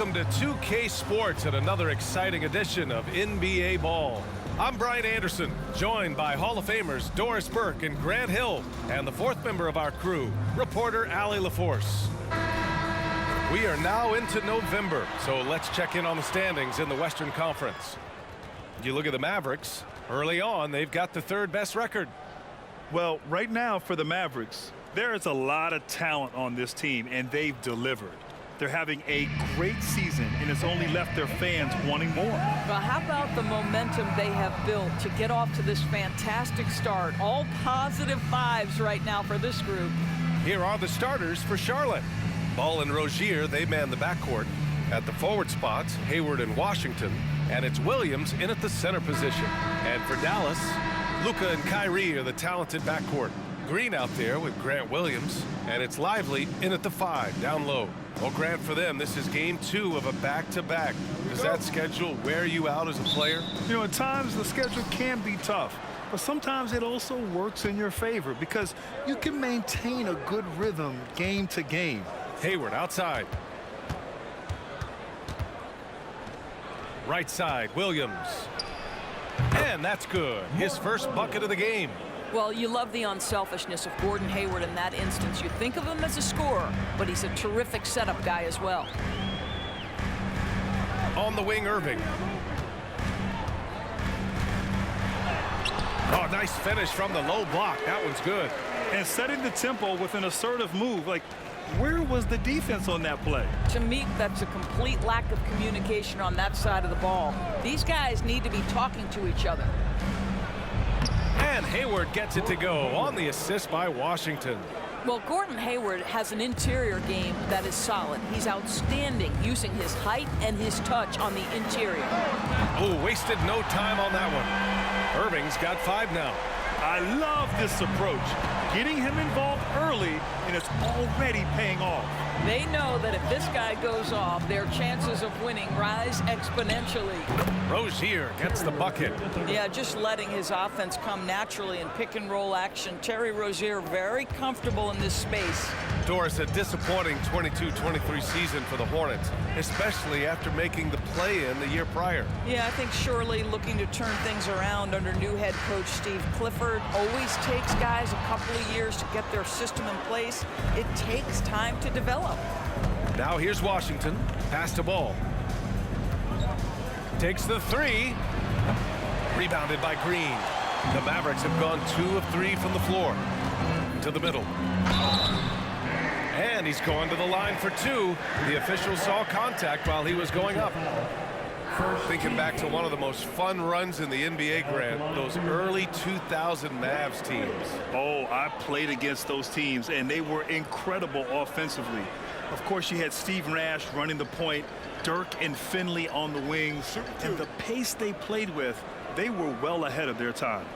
welcome to 2K Sports and another exciting edition of NBA Ball. I'm Brian Anderson, joined by Hall of Famers Doris Burke and Grant Hill, and the fourth member of our crew, reporter Allie LaForce. We are now into November, so let's check in on the standings in the Western Conference. You look at the Mavericks, early on, they've got the third best record. Well, right now for the Mavericks, there is a lot of talent on this team, and they've delivered. They're having a great season, and it's only left their fans wanting more. Well, how about the momentum they have built to get off to this fantastic start? All positive vibes right now for this group. Here are the starters for Charlotte. Ball and Rozier, they man the backcourt. At the forward spots, Hayward and Washington, and it's Williams in at the center position. And for Dallas, Luka and Kyrie are the talented backcourt. Green out there with Grant Williams, and it's Lively in at the 5, down low. Well, Grant, for them, this is game 2 of a back-to-back. Does that schedule wear you out as a player? You know, at times the schedule can be tough, but sometimes it also works in your favor because you can maintain a good rhythm game to game. Hayward outside. Right side, Williams. And that's good. His first bucket of the game. Well, you love the unselfishness of Gordon Hayward in that instance. You think of him as a scorer, but he's a terrific setup guy as well. On the wing, Irving. Oh, nice finish from the low block. That one's good. And setting the tempo with an assertive move. Like, where was the defense on that play? To me, that's a complete lack of communication on that side of the ball. These guys need to be talking to each other. And Hayward gets it to go on the assist by Washington. Well, Gordon Hayward has an interior game that is solid. He's outstanding using his height and his touch on the interior. Oh, wasted no time on that one. Irving's got 5 now. I love this approach. Getting him involved early, and it's already paying off. They know that if this guy goes off, their chances of winning rise exponentially. Rozier gets the bucket. Yeah, just letting his offense come naturally in pick-and-roll action. Terry Rozier very comfortable in this space. Doris, a disappointing 22-23 season for the Hornets, especially after making the play-in the year prior. Yeah, I think surely looking to turn things around under new head coach Steve Clifford. Always takes guys a couple of years to get their system in place. It takes time to develop. Now here's Washington. Pass to Ball. Takes the 3. Rebounded by Green. The Mavericks have gone 2 of 3 from the floor. To the middle. And he's going to the line for 2. The official saw contact while he was going up. Thinking back to one of the most fun runs in the NBA, Grant, those early 2000 Mavs teams. Oh, I played against those teams, and they were incredible offensively. Of course, you had Steve Nash running the point, Dirk and Finley on the wings, and the pace they played with, they were well ahead of their time.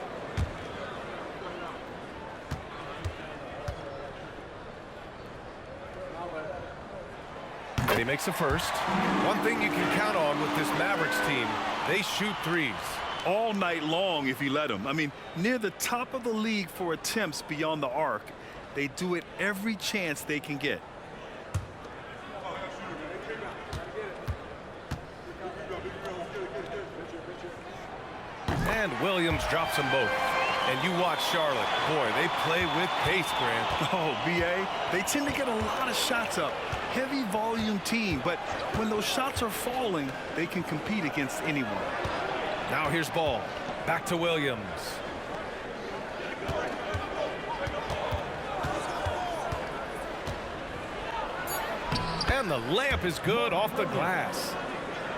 And he makes the first. One thing you can count on with this Mavericks team, they shoot threes. All night long if you let them. I mean, near the top of the league for attempts beyond the arc. They do it every chance they can get. And Williams drops them both. And you watch Charlotte. Boy, they play with pace, Grant. Oh, B.A., they tend to get a lot of shots up. Heavy volume team, but when those shots are falling, they can compete against anyone. Now here's Ball. Back to Williams. And the layup is good off the glass.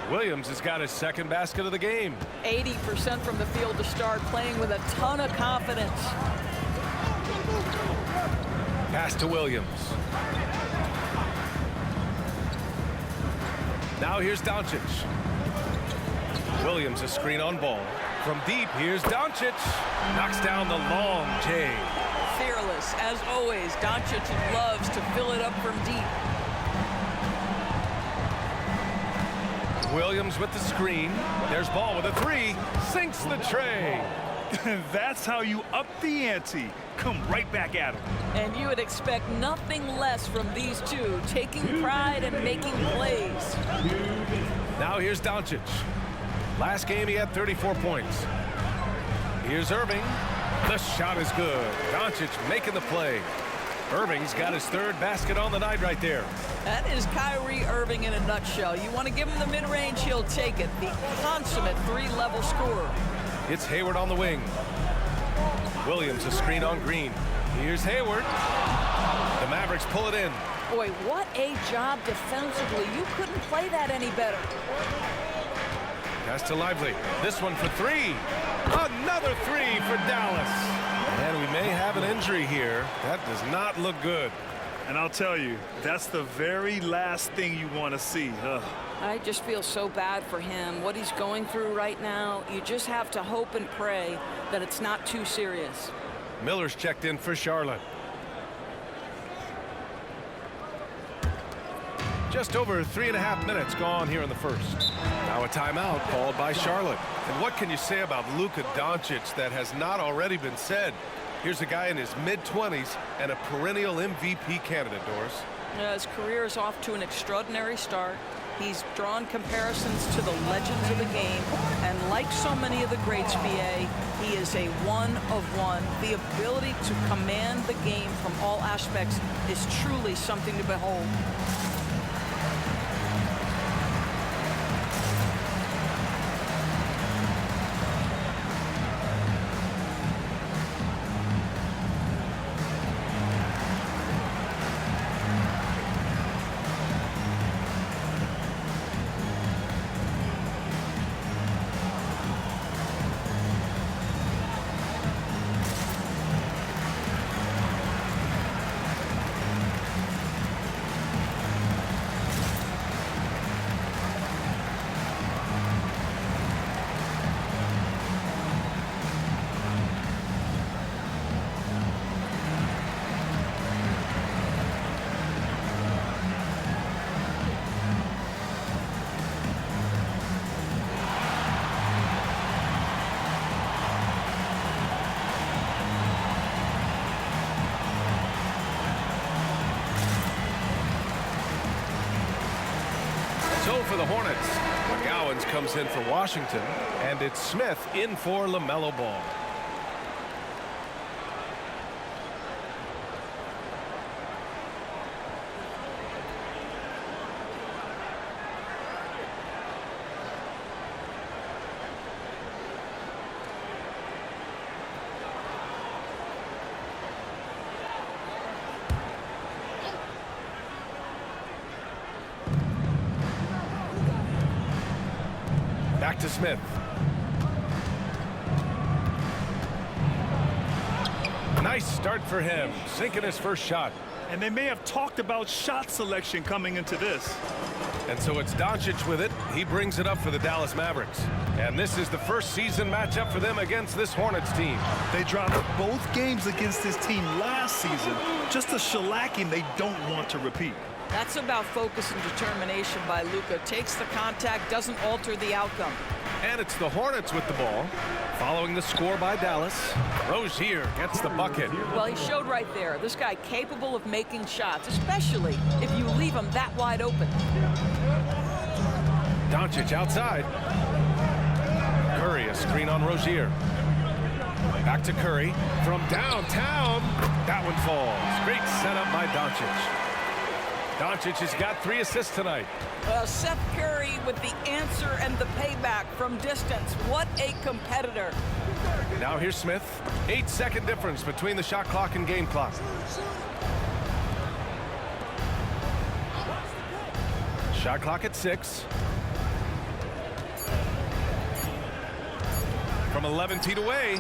Williams has got his second basket of the game. 80% from the field to start, playing with a ton of confidence. Pass to Williams. Now here's Doncic. Williams a screen on Ball. From deep, here's Doncic. Knocks down the long J. Fearless, as always. Doncic loves to fill it up from deep. Williams with the screen. There's Ball with a 3. Sinks the tray. That's how you up the ante. Come right back at him. And you would expect nothing less from these two, taking pride and making plays. Now here's Doncic. Last game he had 34 points. Here's Irving. The shot is good. Doncic making the play. Irving's got his third basket on the night right there. That is Kyrie Irving in a nutshell. You want to give him the mid-range, he'll take it. The consummate three-level scorer. It's Hayward on the wing. Williams a screen on Green. Here's Hayward. The Mavericks pull it in. Boy, what a job defensively. You couldn't play that any better. Pass to Lively. This one for three. Another three for Dallas. And we may have an injury here. That does not look good. And I'll tell you, that's the very last thing you want to see. I just feel so bad for him. What he's going through right now, you just have to hope and pray that it's not too serious. Miller's checked in for Charlotte. Just over 3.5 minutes gone here in the first. Now a timeout called by Charlotte. And what can you say about Luka Doncic that has not already been said? Here's a guy in his mid-20s and a perennial MVP candidate, Doris. His career is off to an extraordinary start. He's drawn comparisons to the legends of the game. And like so many of the greats, BA, he is a one-of-one. The ability to command the game from all aspects is truly something to behold. So for the Hornets, McGowens comes in for Washington, and it's Smith in for LaMelo Ball. Back to Smith. Nice start for him, sinking his first shot. And they may have talked about shot selection coming into this. And so it's Doncic with it. He brings it up for the Dallas Mavericks. And this is the first season matchup for them against this Hornets team. They dropped both games against this team last season. Just a shellacking they don't want to repeat. That's about focus and determination by Luka. Takes the contact, doesn't alter the outcome. And it's the Hornets with the ball. Following the score by Dallas, Rozier gets the bucket. Well, he showed right there. This guy capable of making shots, especially if you leave him that wide open. Doncic outside. Curry, a screen on Rozier. Back to Curry from downtown. That one falls. Great setup by Doncic. Doncic has got 3 assists tonight. Seth Curry with the answer and the payback from distance. What a competitor. Now here's Smith. 8-second difference between the shot clock and game clock. Shot clock at 6. From 11 feet away,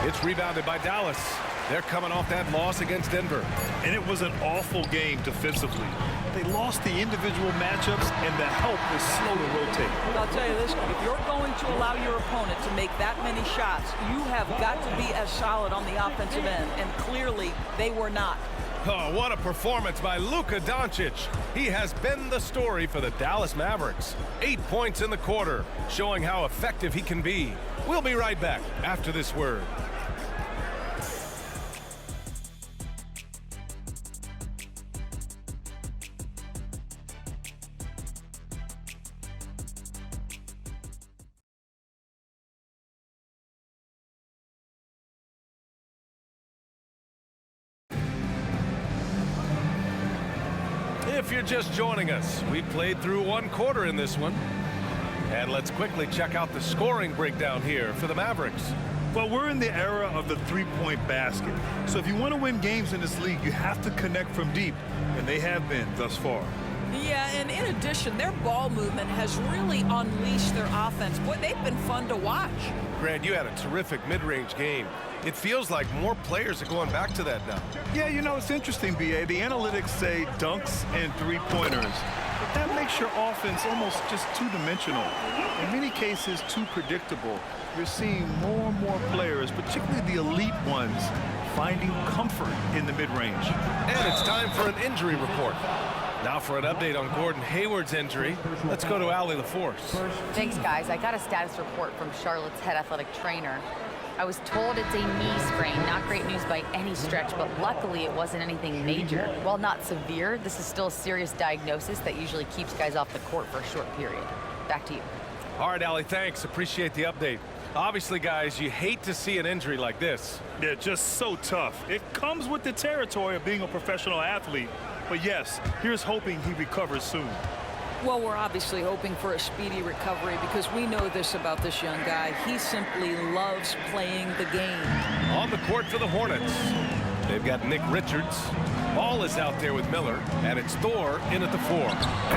it's rebounded by Dallas. They're coming off that loss against Denver. And it was an awful game defensively. They lost the individual matchups, and the help was slow to rotate. Well, I'll tell you this, if you're going to allow your opponent to make that many shots, you have got to be as solid on the offensive end, and clearly they were not. Oh, what a performance by Luka Doncic. He has been the story for the Dallas Mavericks. 8 points in the quarter, showing how effective he can be. We'll be right back after this word. If you're just joining us, we played through one quarter in this one. And let's quickly check out the scoring breakdown here for the Mavericks. Well, we're in the era of the three-point basket. So if you want to win games in this league, you have to connect from deep, and they have been thus far. Yeah, and in addition, their ball movement has really unleashed their offense. Boy, they've been fun to watch. Grant, you had a terrific mid-range game. It feels like more players are going back to that now. Yeah, you know, it's interesting, B.A. The analytics say dunks and three-pointers. But that makes your offense almost just two-dimensional. In many cases, too predictable. You're seeing more and more players, particularly the elite ones, finding comfort in the mid-range. And it's time for an injury report. Now for an update on Gordon Hayward's injury, let's go to Allie LaForce. Thanks, guys. I got a status report from Charlotte's head athletic trainer. I was told it's a knee sprain. Not great news by any stretch, but luckily it wasn't anything major. While not severe, this is still a serious diagnosis that usually keeps guys off the court for a short period. Back to you. All right, Allie, thanks. Appreciate the update. Obviously, guys, you hate to see an injury like this. Yeah, just so tough. It comes with the territory of being a professional athlete. But yes, here's hoping he recovers soon. Well, we're obviously hoping for a speedy recovery because we know this about this young guy. He simply loves playing the game. On the court for the Hornets, they've got Nick Richards. Ball is out there with Miller, and it's Thor in at the 4.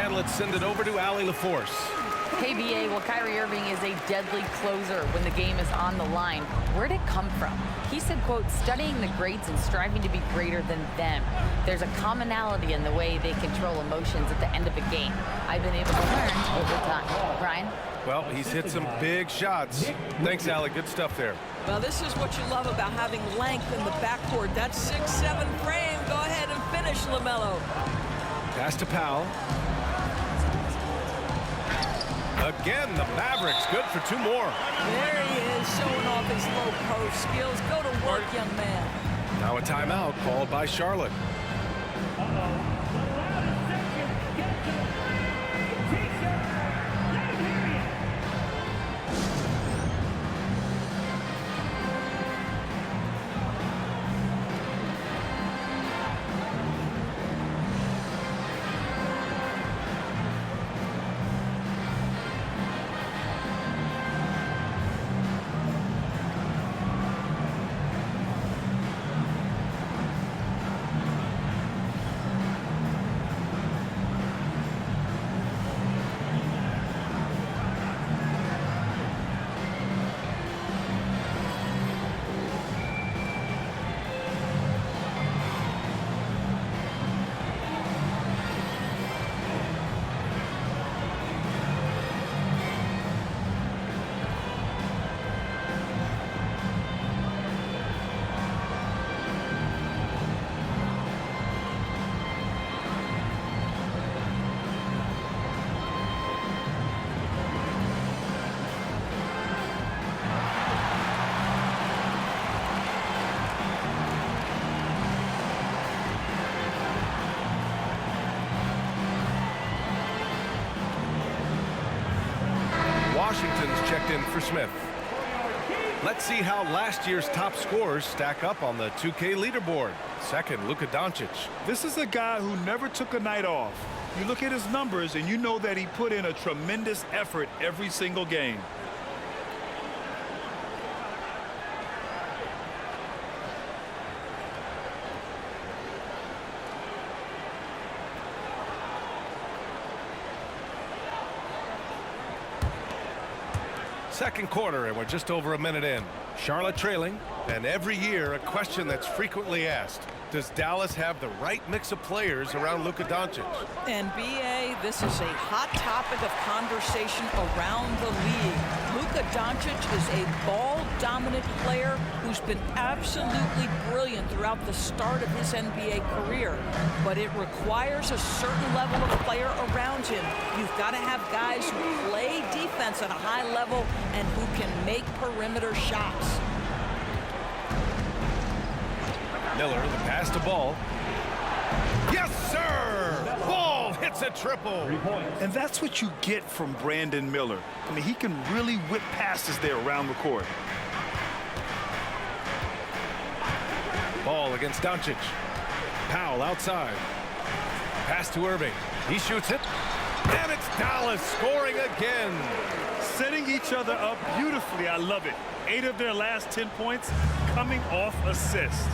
And let's send it over to Allie LaForce. Hey, BA, well, Kyrie Irving is a deadly closer when the game is on the line. Where'd it come from? He said, quote, studying the greats and striving to be greater than them. There's a commonality in the way they control emotions at the end of a game. I've been able to learn over time. Brian? Well, he's hit some big shots. Thanks, Allie. Good stuff there. Well, this is what you love about having length in the backcourt. That 6'7" frame. Go ahead and finish, LaMelo. Pass to Powell. Again, the Mavericks good for 2 more. There he is, showing off his low post skills. Go to work, young man. Now a timeout called by Charlotte. Washington's checked in for Smith. Let's see how last year's top scorers stack up on the 2K leaderboard. Second, Luka Doncic. This is a guy who never took a night off. You look at his numbers and you know that he put in a tremendous effort every single game. Second quarter, and we're just over a minute in. Charlotte trailing, and every year a question that's frequently asked. Does Dallas have the right mix of players around Luka Doncic? And BA, this is a hot topic of conversation around the league. Luka Doncic is a ball-dominant player who's been absolutely brilliant throughout the start of his NBA career. But it requires a certain level of player around him. You've got to have guys who play defense at a high level and who can make perimeter shots. Miller, the pass to Ball. Yes, sir! Ball hits a triple. And that's what you get from Brandon Miller. I mean, he can really whip passes there around the court. Ball against Doncic. Powell outside. Pass to Irving. He shoots it. And it's Dallas scoring again. Setting each other up beautifully. I love it. 8 of their last 10 points coming off assist.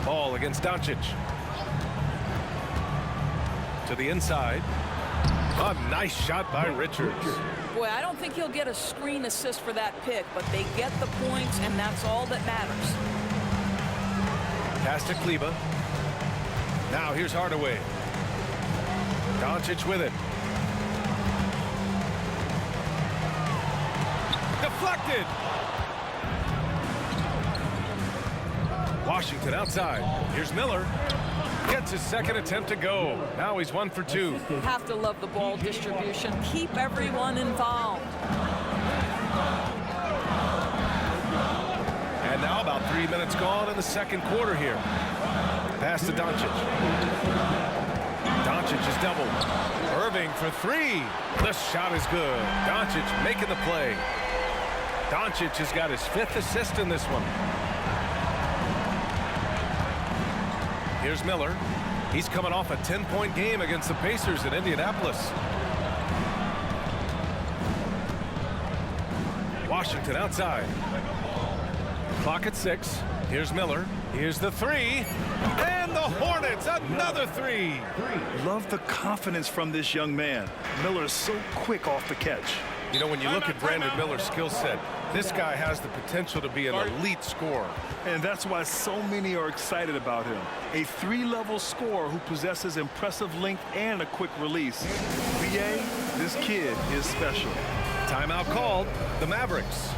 Ball against Doncic. To the inside. A nice shot by Richards. Boy, I don't think he'll get a screen assist for that pick, but they get the points, and that's all that matters. Pass to Kleba. Now here's Hardaway. Doncic with it. Deflected. Washington outside. Here's Miller. Gets his second attempt to go. Now he's 1 for 2. Have to love the ball distribution. Keep everyone involved. And now about 3 minutes gone in the second quarter here. Pass to Doncic. Doncic is doubled. Irving for 3. The shot is good. Doncic making the play. Doncic has got his 5th assist in this one. Here's Miller. He's coming off a 10-point game against the Pacers in Indianapolis. Washington outside. Clock at 6. Here's Miller. Here's the 3. And the Hornets, another 3. Love the confidence from this young man. Miller is so quick off the catch. You know, when you look at Brandon Miller's skill set, this guy has the potential to be an elite scorer. And that's why so many are excited about him. A 3-level scorer who possesses impressive length and a quick release. BA, this kid is special. Timeout called. The Mavericks.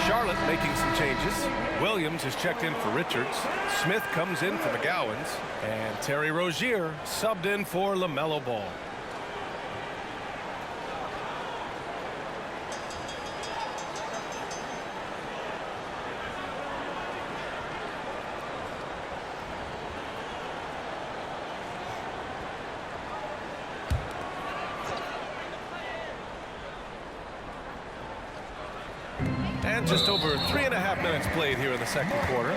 Charlotte making some changes. Williams is checked in for Richards. Smith comes in for McGowans. And Terry Rozier subbed in for LaMelo Ball. And just over 3.5 minutes played here in the second quarter.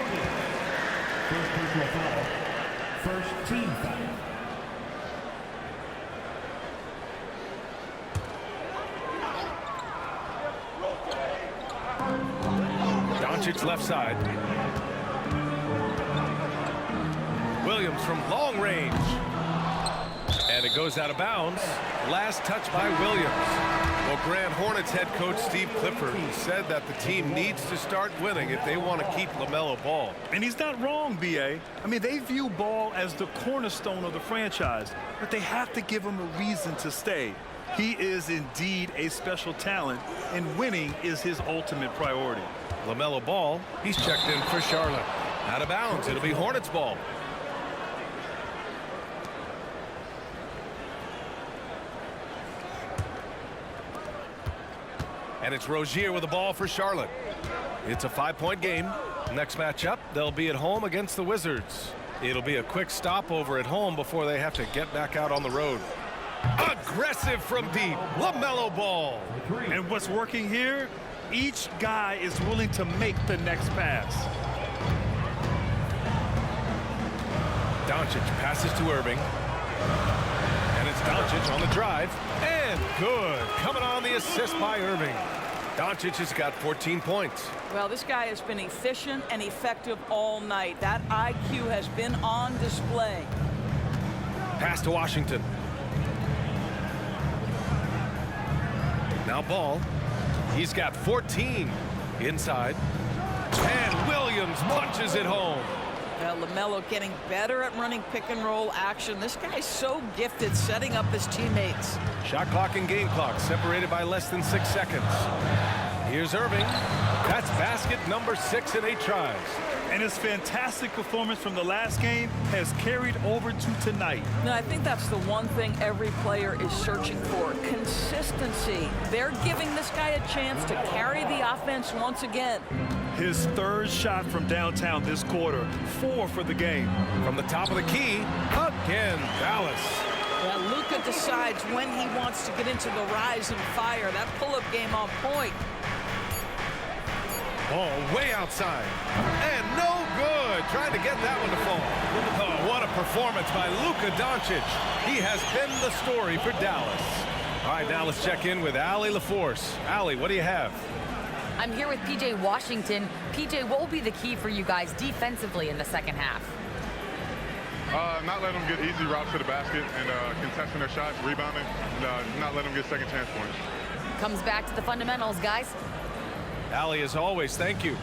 First personal foul. First team foul. Doncic left side. Williams from long range. And it goes out of bounds. Last touch by Williams. Well, Grand Hornets head coach Steve Clifford said that the team needs to start winning if they want to keep LaMelo Ball. And he's not wrong, B.A. I mean, they view Ball as the cornerstone of the franchise, but they have to give him a reason to stay. He is indeed a special talent, and winning is his ultimate priority. LaMelo Ball, he's checked in for Charlotte. Out of bounds, it'll be Hornets ball. And it's Rozier with the ball for Charlotte. It's a 5-point game. Next matchup, they'll be at home against the Wizards. It'll be a quick stopover at home before they have to get back out on the road. Aggressive from deep. LaMelo Ball. And what's working here? Each guy is willing to make the next pass. Doncic passes to Irving. And it's Doncic on the drive. And good. Coming on the assist by Irving. Doncic has got 14 points. Well, this guy has been efficient and effective all night. That IQ has been on display. Pass to Washington. Now Ball. He's got 14 inside. And Williams punches it home. Well, LaMelo getting better at running pick and roll action. This guy's so gifted setting up his teammates. Shot clock and game clock separated by less than 6 seconds. Here's Irving. That's basket number 6 in 8 tries. And his fantastic performance from the last game has carried over to tonight. Now, I think that's the one thing every player is searching for, consistency. They're giving this guy a chance to carry the offense once again. His third shot from downtown this quarter, 4 for the game. From the top of the key, again, Dallas. Well, Luka decides when he wants to get into the rise and fire. That pull-up game on point. Ball way outside. And no good. Trying to get that one to fall. Oh, what a performance by Luka Doncic. He has been the story for Dallas. All right, now let's check in with Allie LaForce. Allie, what do you have? I'm here with PJ Washington. PJ, what will be the key for you guys defensively in the second half? Not letting them get easy routes to the basket and contesting their shots, rebounding, not letting them get second chance points. Comes back to the fundamentals, guys. Allie, as always, thank you.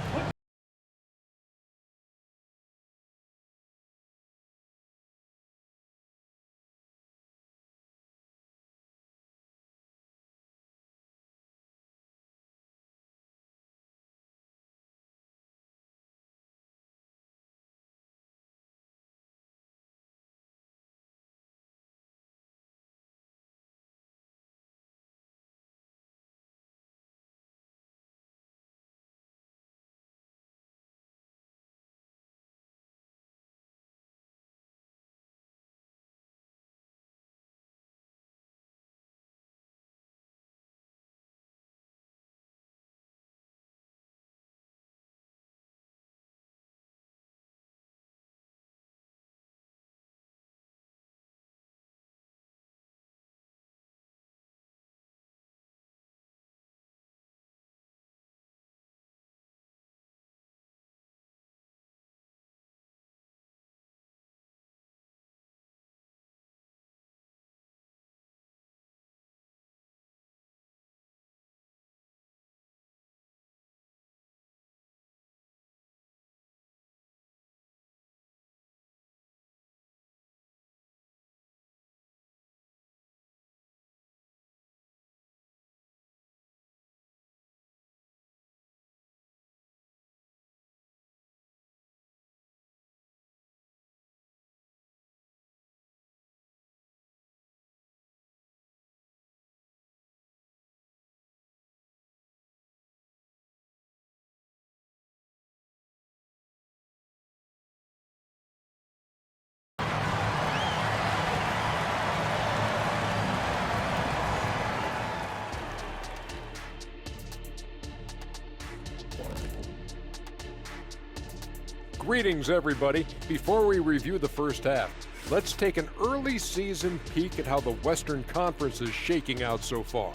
Greetings, everybody. Before we review the first half, let's take an early season peek at how the Western Conference is shaking out so far.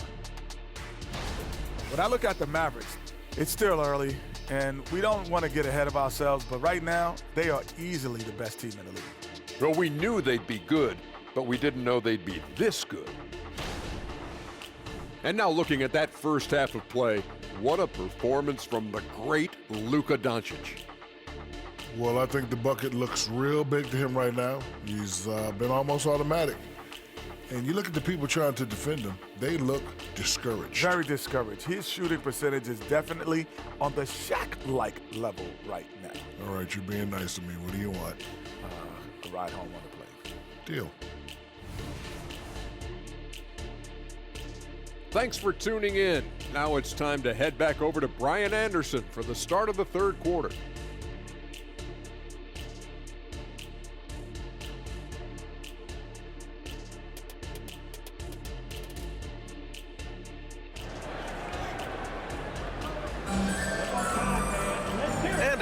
When I look at the Mavericks, it's still early, and we don't want to get ahead of ourselves, but right now, they are easily the best team in the league. Well, we knew they'd be good, but we didn't know they'd be this good. And now looking at that first half of play, what a performance from the great Luka Doncic. Well, I think the bucket looks real big to him right now. He's been almost automatic. And you look at the people trying to defend him, they look discouraged. Very discouraged. His shooting percentage is definitely on the Shaq-like level right now. All right, you're being nice to me. What do you want? A ride home on the plane. Deal. Thanks for tuning in. Now it's time to head back over to Brian Anderson for the start of the third quarter.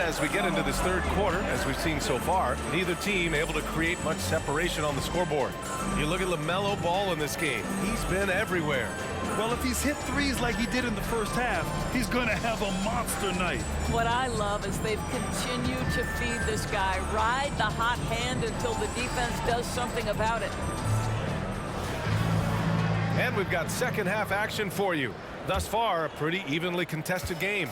as we get into this third quarter, as we've seen so far. Neither team able to create much separation on the scoreboard. You look at LaMelo Ball in this game. He's been everywhere. Well, if he's hit threes like he did in the first half, he's going to have a monster night. What I love is they've continued to feed this guy. Ride the hot hand until the defense does something about it. And we've got second half action for you. Thus far, a pretty evenly contested game.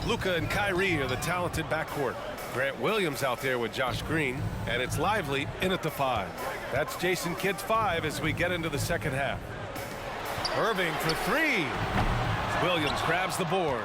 Luka and Kyrie are the talented backcourt. Grant Williams out there with Josh Green, and it's Lively in at the 5. That's Jason Kidd's 5 as we get into the second half. Irving for 3. Williams grabs the board.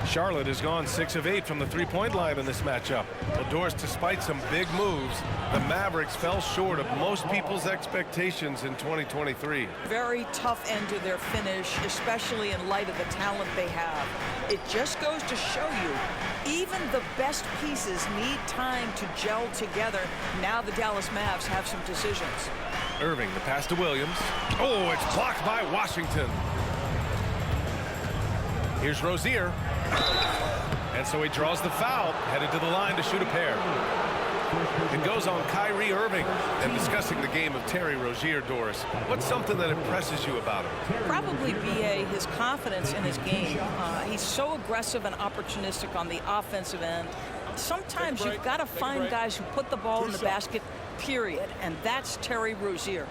Charlotte has gone 6 of 8 from the three-point line in this matchup. Well, Doris, despite some big moves, the Mavericks fell short of most people's expectations in 2023. Very tough end to their finish, especially in light of the talent they have. It just goes to show you, even the best pieces need time to gel together. Now the Dallas Mavs have some decisions. Irving, the pass to Williams. Oh, it's blocked by Washington. Here's Rozier. And so he draws the foul, headed to the line to shoot a pair. It goes on Kyrie Irving. And discussing the game of Terry Rozier, Doris, what's something that impresses you about him? Probably B.A., his confidence in his game. He's so aggressive and opportunistic on the offensive end. Sometimes you've got to find guys who put the ball in the basket, period. And that's Terry Rozier.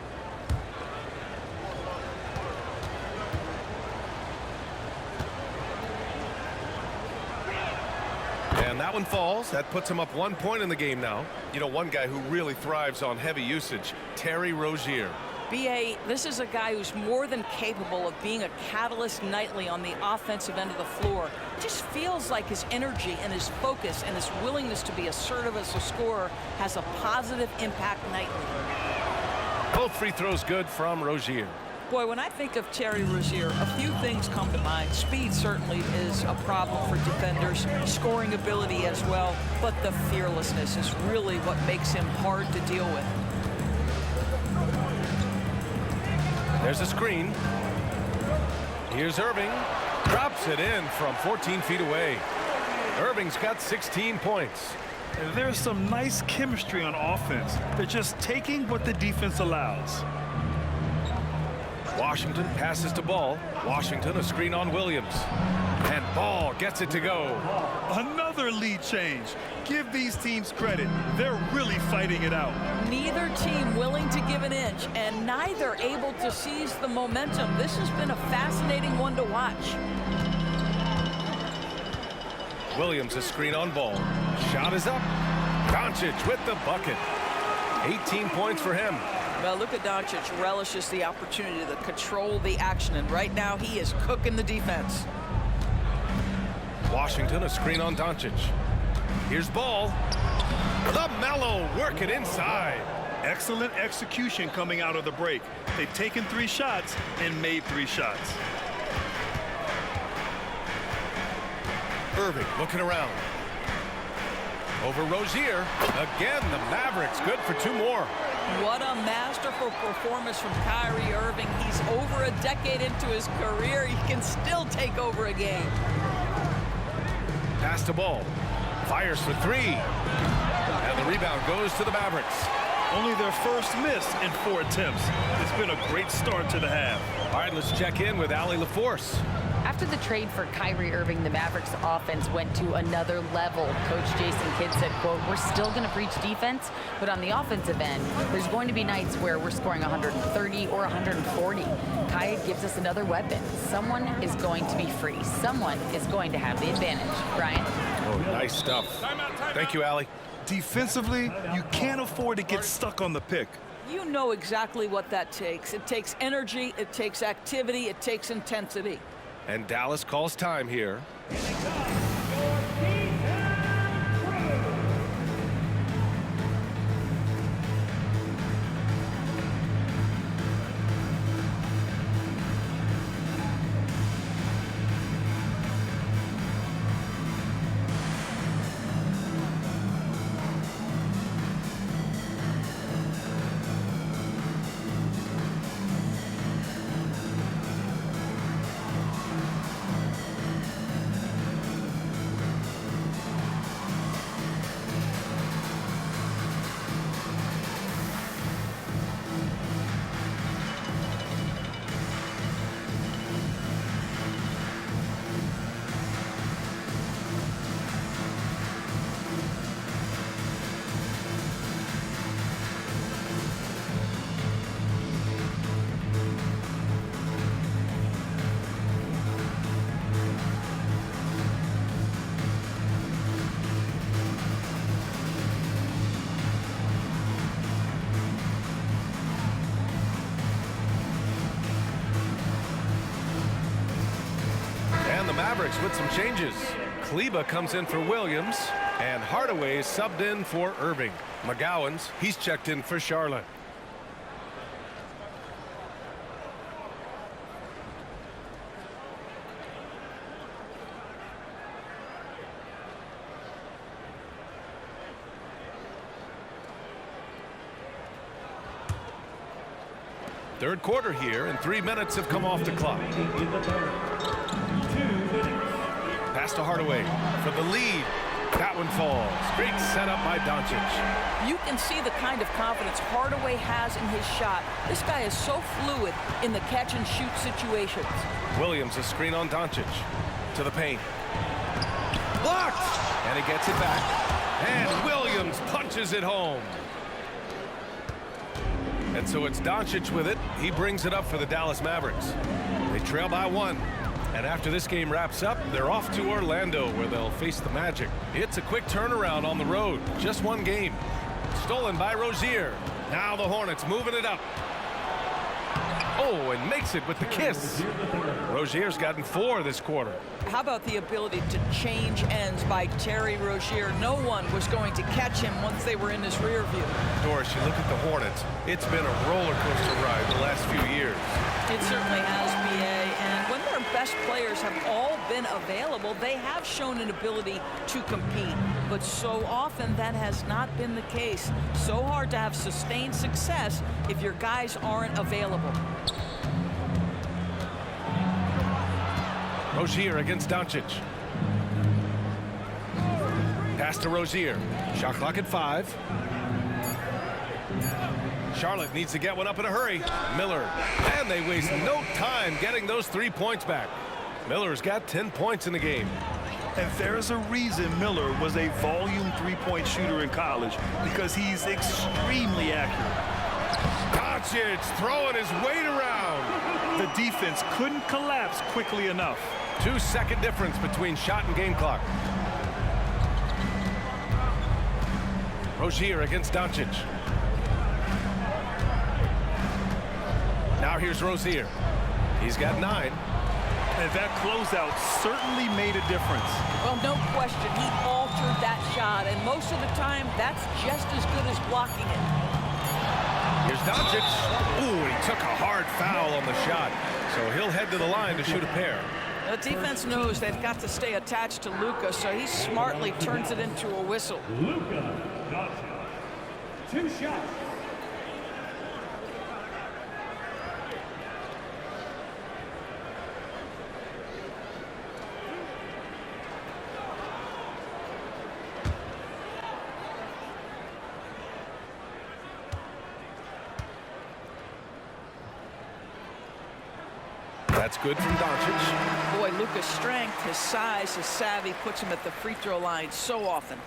And that one falls. That puts him up 1 point in the game now. You know, one guy who really thrives on heavy usage, Terry Rozier. B.A., this is a guy who's more than capable of being a catalyst nightly on the offensive end of the floor. It just feels like his energy and his focus and his willingness to be assertive as a scorer has a positive impact nightly. Both free throws good from Rozier. Boy, when I think of Terry Rozier, a few things come to mind. Speed certainly is a problem for defenders, scoring ability as well, but the fearlessness is really what makes him hard to deal with. There's a screen. Here's Irving. Drops it in from 14 feet away. Irving's got 16 points. And there's some nice chemistry on offense. They're just taking what the defense allows. Washington passes to Ball. Washington, a screen on Williams. And Ball gets it to go. Another lead change. Give these teams credit. They're really fighting it out. Neither team willing to give an inch, and neither able to seize the momentum. This has been a fascinating one to watch. Williams, a screen on Ball. Shot is up. Doncic with the bucket. 18 points for him. Well, Luka Doncic relishes the opportunity to control the action, and right now he is cooking the defense. Washington, a screen on Doncic. Here's Ball. LaMelo working inside. Excellent execution coming out of the break. They've taken 3 shots and made 3 shots. Irving looking around. Over Rozier. Again, the Mavericks good for 2 more. What a masterful performance from Kyrie Irving. He's over a decade into his career. He can still take over a game. Pass to Ball. Fires for 3. And the rebound goes to the Mavericks. Only their first miss in 4 attempts. It's been a great start to the half. All right, let's check in with Allie LaForce. After the trade for Kyrie Irving, the Mavericks offense went to another level. Coach Jason Kidd said, quote, "We're still going to preach defense, but on the offensive end, there's going to be nights where we're scoring 130 or 140. Kai gives us another weapon. Someone is going to be free. Someone is going to have the advantage." Brian? Oh, nice stuff. Thank you, Allie. Defensively, you can't afford to get stuck on the pick. You know exactly what that takes. It takes energy, it takes activity, it takes intensity. And Dallas calls time here. Mavericks with some changes. Kleba comes in for Williams, and Hardaway is subbed in for Irving. McGowan's, he's checked in for Charlotte. Third quarter here, and 3 minutes have come off the clock. Pass to Hardaway for the lead. That one falls. Great setup by Doncic. You can see the kind of confidence Hardaway has in his shot. This guy is so fluid in the catch-and-shoot situations. Williams, a screen on Doncic. To the paint. Blocked! And he gets it back. And Williams punches it home. And so it's Doncic with it. He brings it up for the Dallas Mavericks. They trail by 1. And after this game wraps up, they're off to Orlando, where they'll face the Magic. It's a quick turnaround on the road. Just one game. Stolen by Rozier. Now the Hornets moving it up. Oh, and makes it with the kiss. Rozier's gotten 4 this quarter. How about the ability to change ends by Terry Rozier? No one was going to catch him once they were in his rear view. Doris, you look at the Hornets. It's been a roller coaster ride the last few years. It certainly has, B.A. And when their best players have all been available, they have shown an ability to compete. But so often that has not been the case. So hard to have sustained success if your guys aren't available. Rozier against Doncic. Pass to Rozier. Shot clock at 5. Charlotte needs to get one up in a hurry. Miller. And they waste no time getting those 3 points back. Miller's got 10 points in the game. And there's a reason Miller was a volume three-point shooter in college, because he's extremely accurate. Doncic throwing his weight around. The defense couldn't collapse quickly enough. 2-second difference between shot and game clock. Rozier against Doncic. Now here's Rozier. He's got 9. And that closeout certainly made a difference. Well, no question, he altered that shot, and most of the time, that's just as good as blocking it. Here's Doncic. Ooh, he took a hard foul on the shot, so he'll head to the line to shoot a pair. The defense knows they've got to stay attached to Luka, so he smartly turns it into a whistle. Luka Doncic. 2 shots. That's good from Doncic. Boy, Luka's strength, his size, his savvy puts him at the free throw line so often.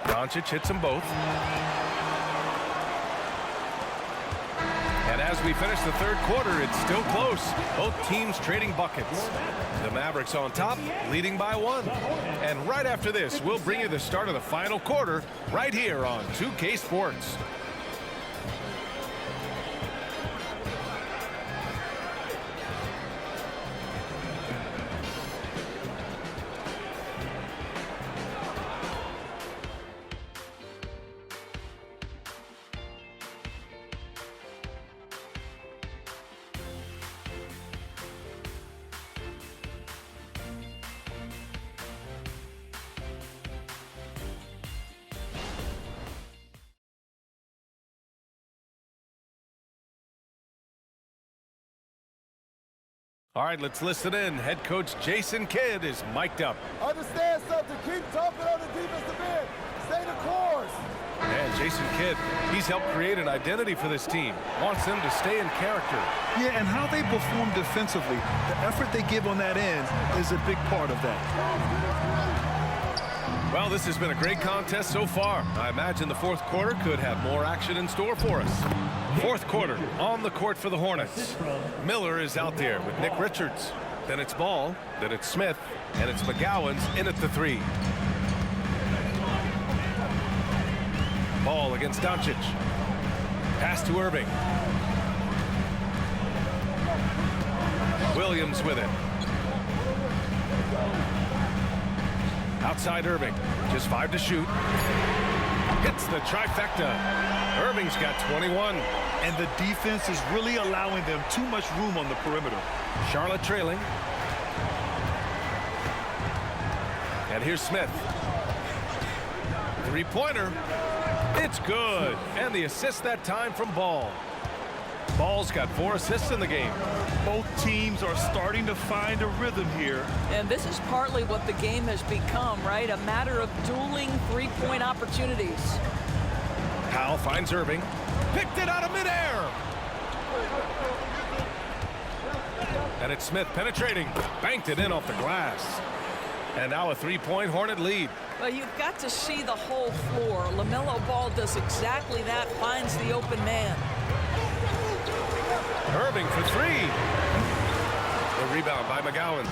Doncic hits them both. And as we finish the third quarter, it's still close. Both teams trading buckets. The Mavericks on top, leading by 1. And right after this, we'll bring you the start of the final quarter right here on 2K Sports. All right, let's listen in. Head coach Jason Kidd is mic'd up. Understand something. Keep talking on the defensive end. Stay the course. And Jason Kidd, he's helped create an identity for this team. Wants them to stay in character. Yeah, and how they perform defensively, the effort they give on that end is a big part of that. Well, this has been a great contest so far. I imagine the fourth quarter could have more action in store for us. Fourth quarter on the court for the Hornets. Miller is out there with Nick Richards. Then it's Ball, then it's Smith, and it's McGowan's in at the 3. Ball against Doncic. Pass to Irving. Williams with it. Outside Irving, just 5 to shoot. Hits the trifecta. Irving's got 21. And the defense is really allowing them too much room on the perimeter. Charlotte trailing. And here's Smith. Three-pointer. It's good. And the assist that time from Ball. Ball's got 4 assists in the game. Both teams are starting to find a rhythm here. And this is partly what the game has become, right? A matter of dueling three-point opportunities. Powell finds Irving. Picked it out of midair. And it's Smith penetrating. Banked it in off the glass. And now a 3-point Hornet lead. Well, you've got to see the whole floor. LaMelo Ball does exactly that, finds the open man. Irving for 3. The rebound by McGowan's.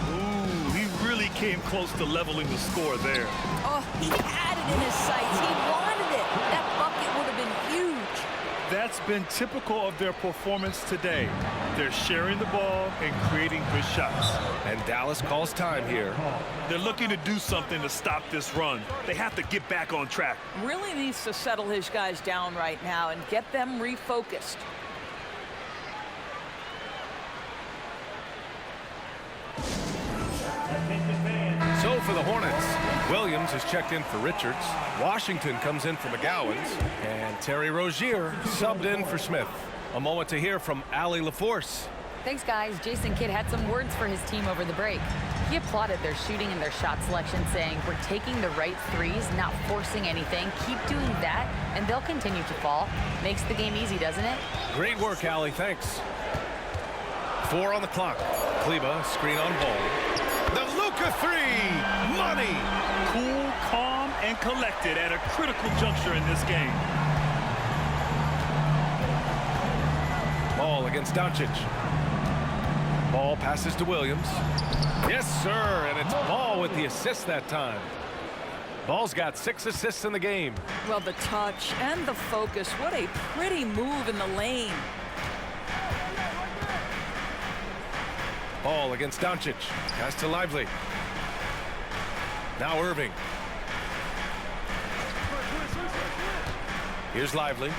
Ooh, he really came close to leveling the score there. Oh, he had it in his sights. He wanted it. That bucket would have been huge. That's been typical of their performance today. They're sharing the ball and creating good shots. And Dallas calls time here. They're looking to do something to stop this run. They have to get back on track. Really needs to settle his guys down right now and get them refocused. So for the Hornets, Williams has checked in for Richards. Washington comes in for McGowan's. And Terry Rozier subbed in for Smith. A moment to hear from Allie LaForce. Thanks, guys. Jason Kidd had some words for his team over the break. He applauded their shooting and their shot selection, saying, "We're taking the right threes, not forcing anything. Keep doing that, and they'll continue to fall." Makes the game easy, doesn't it? Great work, Allie. Thanks. 4 on the clock. Kleba, screen on Ball. The Luka 3. Money. Cool, calm, and collected at a critical juncture in this game. Ball against Doncic. Ball passes to Williams. Yes, sir, and it's Ball with the assist that time. Ball's got 6 assists in the game. Well, the touch and the focus. What a pretty move in the lane. Ball against Doncic. Pass to Lively. Now Irving. Here's Lively.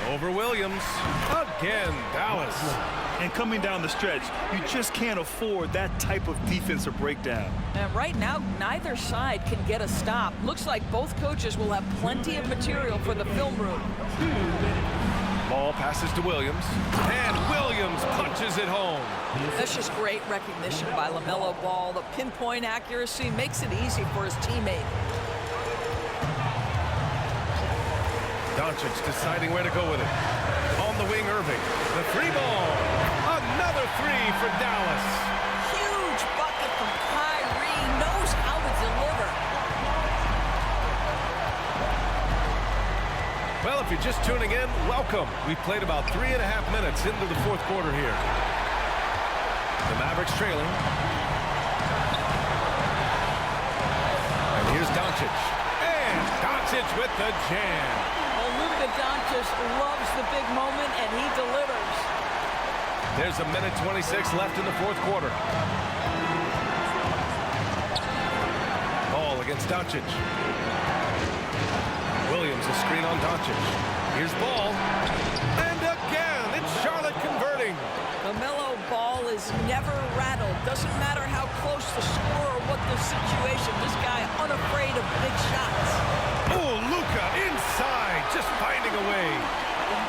Over Williams. Again, Dallas. And coming down the stretch, you just can't afford that type of defensive breakdown. And right now, neither side can get a stop. Looks like both coaches will have plenty of material for the film room. Ball passes to Williams. And Williams punches it home. That's just great recognition by LaMelo Ball. The pinpoint accuracy makes it easy for his teammate. Doncic deciding where to go with it. On the wing, Irving. The 3-ball. Another 3 for Dallas. Huge bucket from Kyrie. Knows how to deliver. Well, if you're just tuning in, welcome. We've played about 3.5 minutes into the fourth quarter here. The Mavericks trailing. And here's Doncic. And Doncic with the jam. Luka Doncic loves the big moment, and he delivers. There's a minute 26 left in the fourth quarter. Ball against Doncic. Williams, a screen on Doncic. Here's Ball. And again, it's Charlotte converting. LaMelo Ball is never rattled. Doesn't matter how close the score or what the situation. This guy unafraid of big shots. Oh, Luka inside, just finding a way.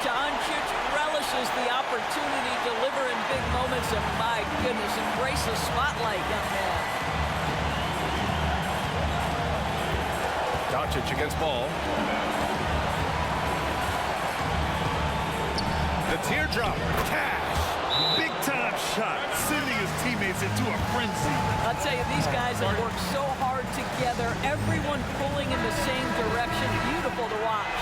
Doncic relishes the opportunity to deliver in big moments, and my goodness, embrace the spotlight, young man. Doncic against Ball. The teardrop. Cash. Big time shot, sending his teammates into a frenzy. I'll tell you, these guys have worked so hard together, everyone pulling in the same direction. Beautiful to watch.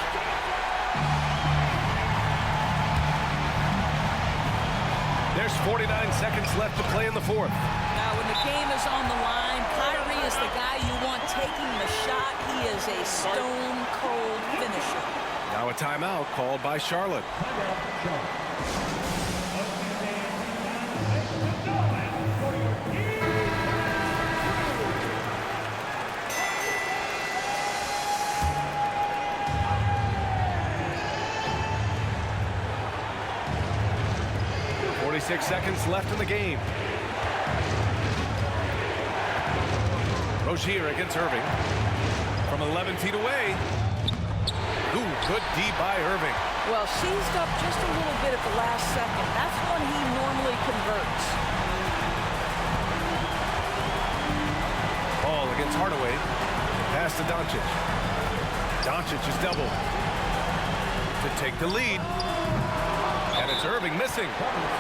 There's 49 seconds left to play in the fourth. Now, when the game is on the line, Kyrie is the guy you want taking the shot. He is a stone-cold finisher. Now a timeout called by Charlotte. 46 seconds left in the game. Rozier against Irving. From 11 feet away. Ooh, good D by Irving. Well, seized up just a little bit at the last second. That's when he normally converts. Ball against Hardaway. Pass to Doncic. Doncic is doubled to take the lead. And it's Irving missing.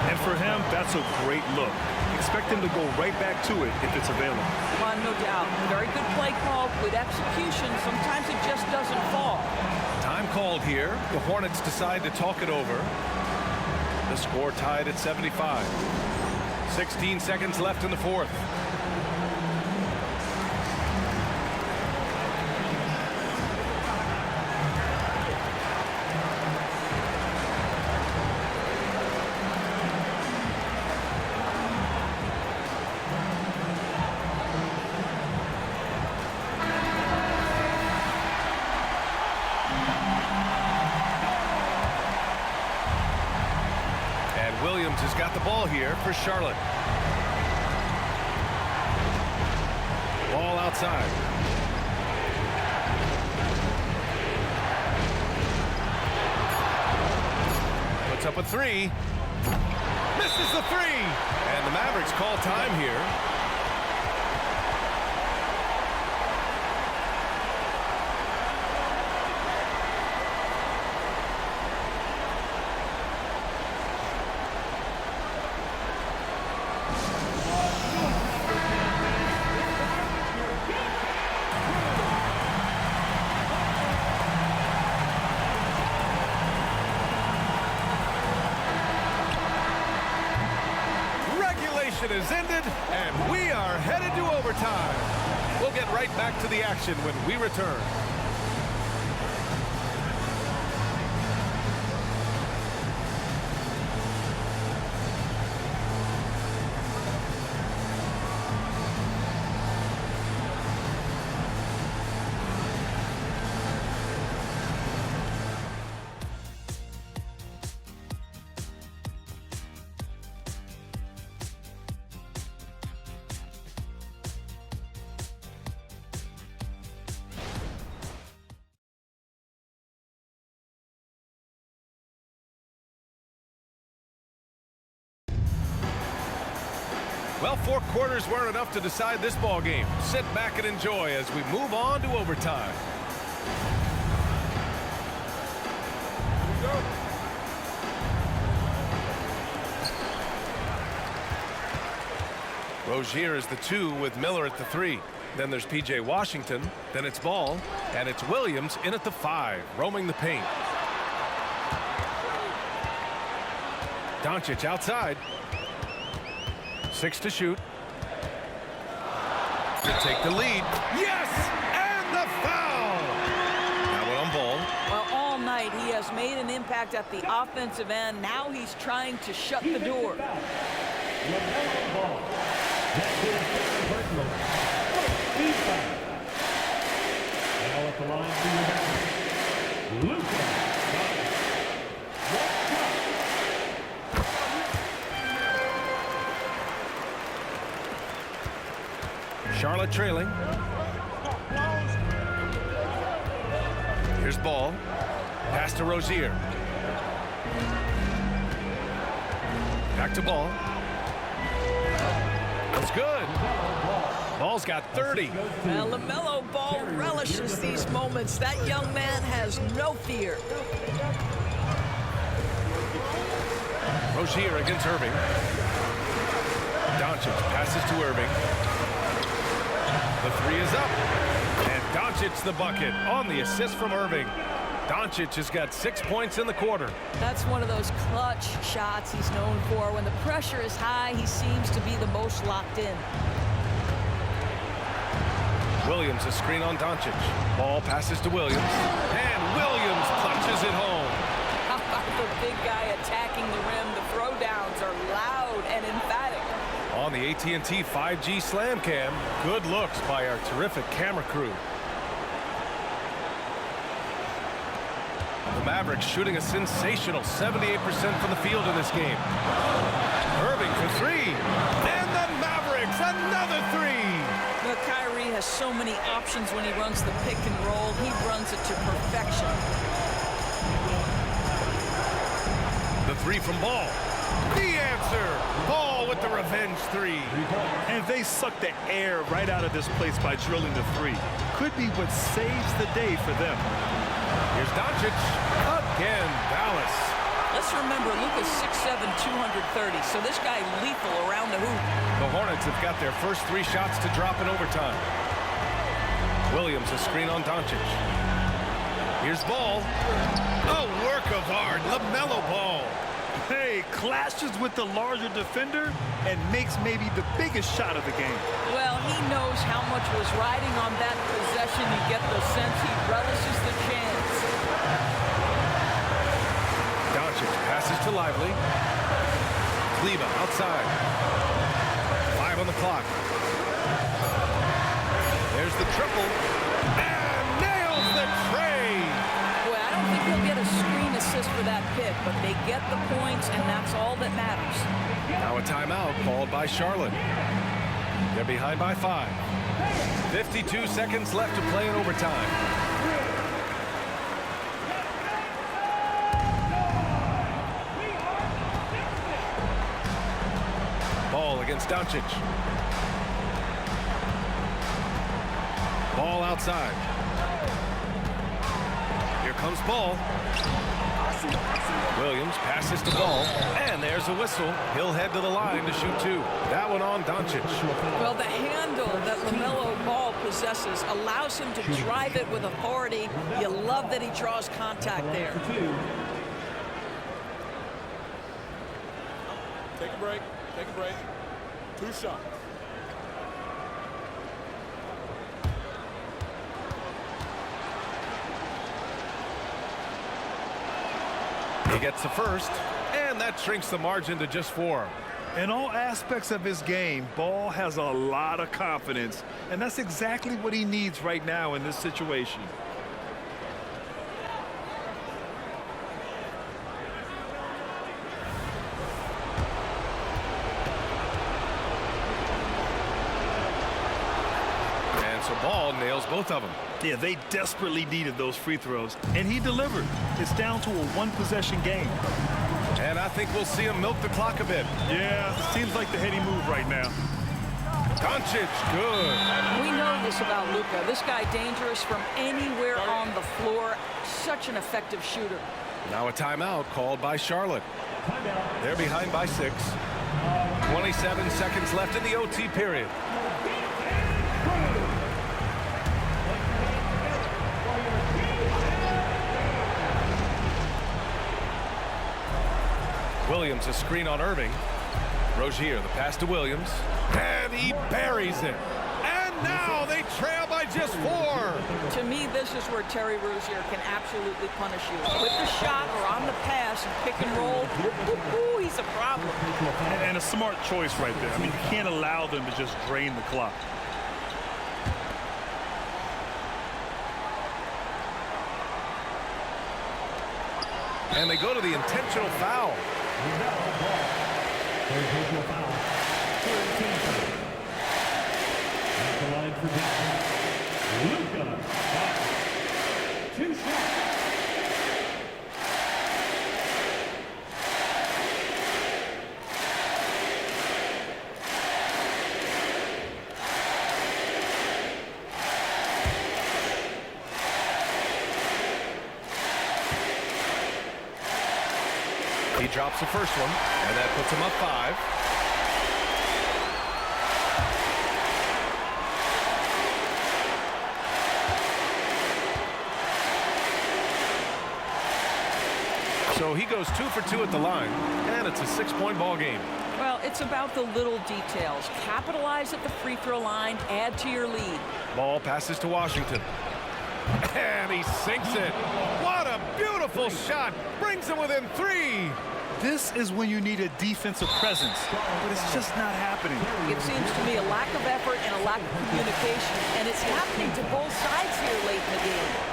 And for him, that's a great look. Expect him to go right back to it if it's available. Well, no doubt. Very good play call, good execution. Sometimes it just doesn't fall. Time called here. The Hornets decide to talk it over. The score tied at 75. 16 seconds left in the fourth. Williams has got the ball here for Charlotte. Ball outside. Puts up a three. Misses the three. And the Mavericks call time here. Is ended, and we are headed to overtime. We'll get right back to the action when we return. Well, 4 quarters weren't enough to decide this ball game. Sit back and enjoy as we move on to overtime. Rozier is the 2 with Miller at the 3. Then there's P.J. Washington. Then it's Ball. And it's Williams in at the 5, roaming the paint. Doncic outside. 6 to shoot. To take the lead. Yes! And the foul! Now one on Ball. Well, all night he has made an impact at the offensive end. Now he's trying to shut the door. Now at the line for your Luka. Charlotte trailing. Here's Ball. Pass to Rozier. Back to Ball. That's good. Ball's got 30. Well, LaMelo Ball relishes these moments. That young man has no fear. Rozier against Irving. Doncic passes to Irving. The three is up. And Doncic the bucket on the assist from Irving. Doncic has got 6 points in the quarter. That's one of those clutch shots he's known for. When the pressure is high, he seems to be the most locked in. Williams, a screen on Doncic. Ball passes to Williams. And Williams punches it home. How about the big guy attacking the rim? The throwdowns are loud and emphatic. On the AT&T 5G Slam Cam, good looks by our terrific camera crew. The Mavericks shooting a sensational 78% from the field in this game. Irving for three. And the Mavericks, another three. But Kyrie has so many options when he runs the pick and roll. He runs it to perfection. The three from Ball. The answer. Ball with the revenge three. And they suck the air right out of this place by drilling the three. Could be what saves the day for them. Here's Doncic. Again, Dallas. Let's remember, Luka's 6'7", 230, so this guy lethal around the hoop. The Hornets have got their first three shots to drop in overtime. Williams, a screen on Doncic. Here's Ball. A work of art. LaMelo Ball. Hey, clashes with the larger defender and makes maybe the biggest shot of the game. Well, he knows how much was riding on that possession. You get the sense he relishes the chance. Doncic passes to Lively. Kleba outside. 5 on the clock. There's the triple. And nails the tray. Boy, I don't think he'll get a screen assist for that pick, but they get the points, and that's all that matters. Now a timeout called by Charlotte. They're behind by 5. 52 seconds left to play in overtime. Ball against Doncic. Ball outside. Here comes Ball. Williams passes to Ball, and there's a whistle. He'll head to the line to shoot two. That one on Doncic. Well, the handle that LaMelo Ball possesses allows him to drive it with authority. You love that he draws contact there. Take a break. Take a break. 2 shots. He gets the first, and that shrinks the margin to just 4. In all aspects of his game, Ball has a lot of confidence, and that's exactly what he needs right now in this situation. And so Ball nails both of them. Yeah, they desperately needed those free throws, and he delivered. It's down to a one-possession game. And I think we'll see him milk the clock a bit. Yeah, seems like the heady move right now. Doncic, good. We know this about Luka. This guy dangerous from anywhere on the floor. Such an effective shooter. Now a timeout called by Charlotte. They're behind by 6. 27 seconds left in the OT period. Williams, a screen on Irving. Rozier, the pass to Williams. And he buries it. And now they trail by just 4. To me, this is where Terry Rozier can absolutely punish you. With the shot or on the pass and pick and roll, he's a problem. And a smart choice right there. I mean, you can't allow them to just drain the clock. And they go to the intentional foul. Intentional foul. 13 foul. At the line for Luka. 2 shots. He drops the first one, and that puts him up 5. So he goes 2 for 2 at the line, and it's a 6-point ball game. Well, it's about the little details. Capitalize at the free throw line, add to your lead. Ball passes to Washington. And he sinks it. What a beautiful shot. Brings him within 3. This is when you need a defensive presence, but it's just not happening. It seems to me a lack of effort and a lack of communication, and it's happening to both sides here late in the game.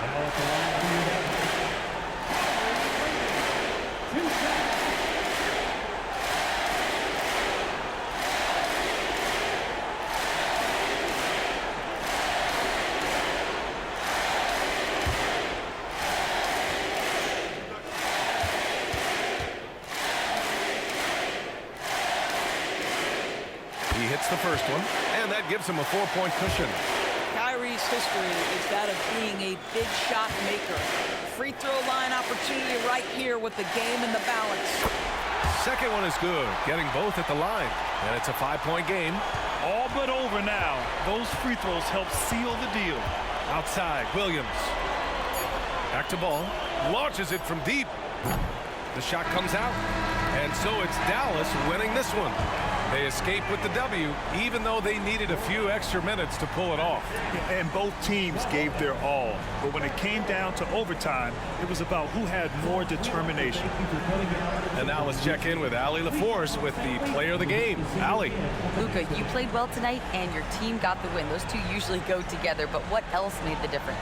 He hits the first one, and that gives him a 4-point cushion. Kyrie's history is that of being a big shot maker. Free throw line opportunity right here with the game in the balance. Second one is good, getting both at the line, and it's a 5-point game. All but over now. Those free throws help seal the deal. Outside, Williams. Back to ball. Launches it from deep. The shot comes out, and so it's Dallas winning this one. They escape with the W, even though they needed a few extra minutes to pull it off. And both teams gave their all. But when it came down to overtime, it was about who had more determination. And now let's check in with Allie LaForce with the player of the game. Allie. Luka, you played well tonight, and your team got the win. Those two usually go together, but what else made the difference?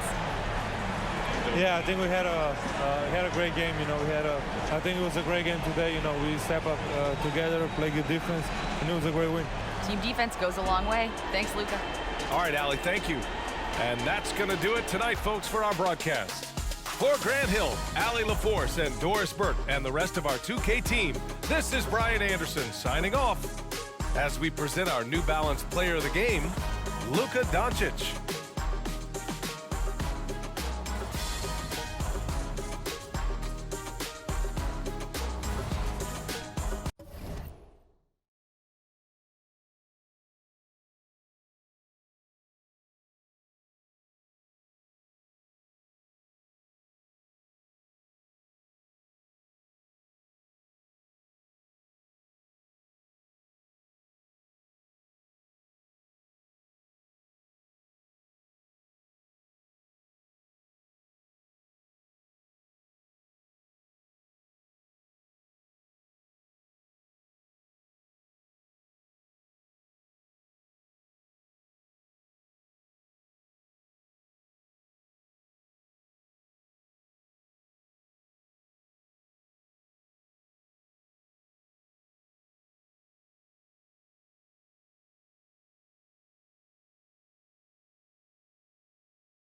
Yeah, I think we had a great game. I think it was a great game today. We step up together, play good defense, and it was a great win. Team defense goes a long way. Thanks, Luka. All right, Allie, thank you. And that's going to do it tonight, folks, for our broadcast. For Grant Hill, Allie LaForce, and Doris Burt, and the rest of our 2K team, this is Brian Anderson signing off as we present our New Balance Player of the Game, Luka Doncic.